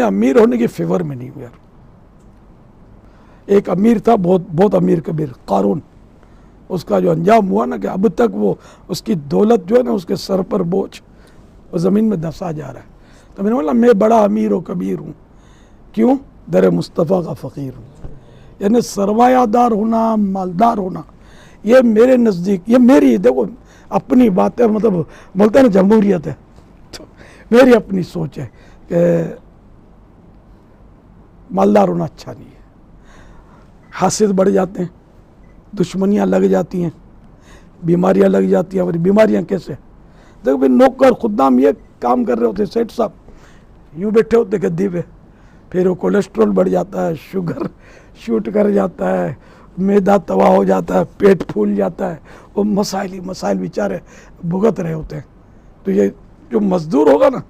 अमीर होने के फेवर में नहीं हुआ। एक अमीर था, बहुत बहुत अमीर कबीर, कारून। उसका जो अंजाम हुआ ना कि अब तक वो उसकी दौलत जो है ना उसके सर पर बोझ, वो ज़मीन में दसा जा रहा है। तो मैंने बोला मैं बड़ा अमीर और कबीर हूँ, क्यों? दर मुस्तफ़ा का फ़कीर हूँ। यानी सरमायादार होना, मालदार होना, ये मेरे नज़दीक, ये मेरी, देखो अपनी बात है, मतलब बोलते हैं ना जमहूरियत है, तो मेरी अपनी सोच है कि मालदार होना अच्छा नहीं है। हासिद बढ़ जाते हैं, दुश्मनियाँ लग जाती हैं, बीमारियाँ लग जाती हैं। और बीमारियाँ कैसे? देखो भाई, नौकर खुदाम ये काम कर रहे होते, सेठ साहब यूँ बैठे होते गद्दी पे, फिर वो कोलेस्ट्रॉल बढ़ जाता है, शुगर शूट कर जाता है, मैदा तवा हो जाता है, पेट फूल जाता है, वो मसाइल ही मसाइल बेचारे भुगत रहे होते हैं। तो ये जो मजदूर होगा ना,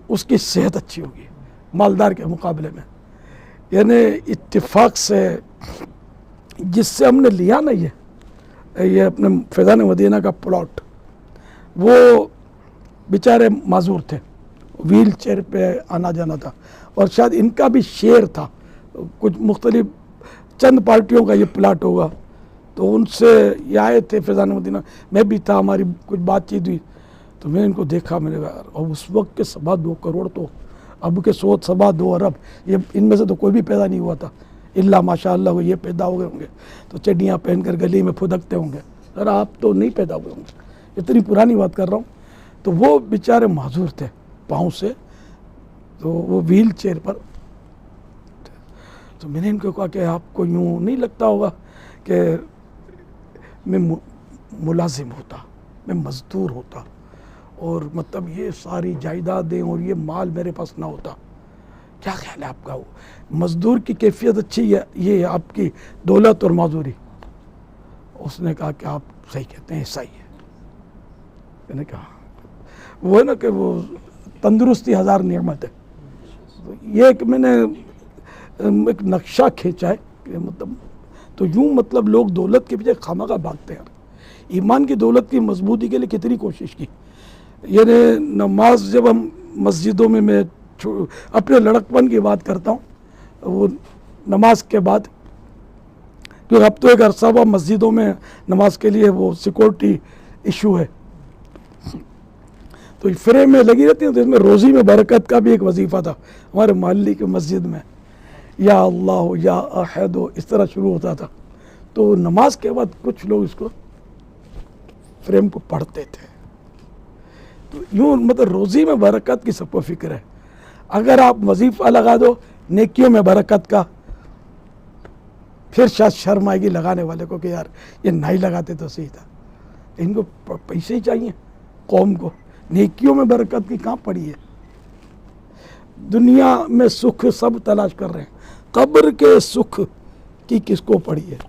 उसकी सेहत अच्छी होगी मालदार के मुकाबले में। यानी इत्तेफाक से जिससे हमने लिया ना ये अपने फैज़ान मदीना का प्लॉट, वो बेचारे माजूर थे, व्हील चेयर पे आना जाना था, और शायद इनका भी शेयर था, कुछ मुख्तलिफ चंद पार्टियों का ये प्लाट होगा। तो उनसे ये आए थे फैज़ान मदीना, मैं भी था, हमारी कुछ बातचीत हुई। तो मैंने इनको देखा, मैंने कहा, और उस वक्त के 2.25 करोड़ तो अब के 2.25 अरब, ये इनमें से तो कोई भी पैदा नहीं हुआ था, इल्ला माशाअल्लाह ये पैदा हो गए होंगे तो चड्डियाँ पहनकर गली में फुदकते होंगे। सर आप तो नहीं पैदा हुए होंगे, इतनी पुरानी बात कर रहा हूँ। तो वो बेचारे माजूर थे पाँव से, तो वो व्हील चेयर पर। तो मैंने इनको कहा कि आपको यूँ नहीं लगता होगा कि मैं मुलाजिम होता, मैं मज़दूर होता, और मतलब ये सारी जायदादें और ये माल मेरे पास ना होता? क्या ख्याल है आपका? वो मज़दूर की कैफियत अच्छी है, ये है आपकी दौलत और माजूरी? उसने कहा कि आप सही कहते हैं, ऐसा ही है। मैंने कहा वो है ना कि वो तंदुरुस्ती हज़ार नेमत है। तो ये एक मैंने एक नक्शा खींचा है कि मतलब, तो यूँ मतलब लोग दौलत के पीछे खामखा भागते हैं। ईमान की दौलत की मजबूती के लिए कितनी कोशिश की। यानी नमाज जब हम मस्जिदों में, मैं अपने लड़कपन की बात करता हूँ, वो नमाज के बाद, क्योंकि अब तो एक अरसा हुआ मस्जिदों में नमाज के लिए वो सिक्योरिटी इशू है, तो फ्रेम में लगी रहती है। तो इसमें रोज़ी में बरकत का भी एक वजीफ़ा था हमारे मोहल्ले की मस्जिद में, या अल्लाह या अहद, इस तरह शुरू होता था। तो नमाज के बाद कुछ लोग इसको फ्रेम को पढ़ते थे। तो यूँ मतलब रोज़ी में बरकत की सबको फिक्र है। अगर आप वजीफ़ा लगा दो नेकियों में बरकत का, फिर शायद शर्म आएगी लगाने वाले को कि यार ये नहीं लगाते तो सही था। इनको पैसे ही चाहिए कौम को, नेकियों में बरकत की कहाँ पड़ी है? दुनिया में सुख सब तलाश कर रहे हैं, कब्र के सुख की किसको पड़ी है?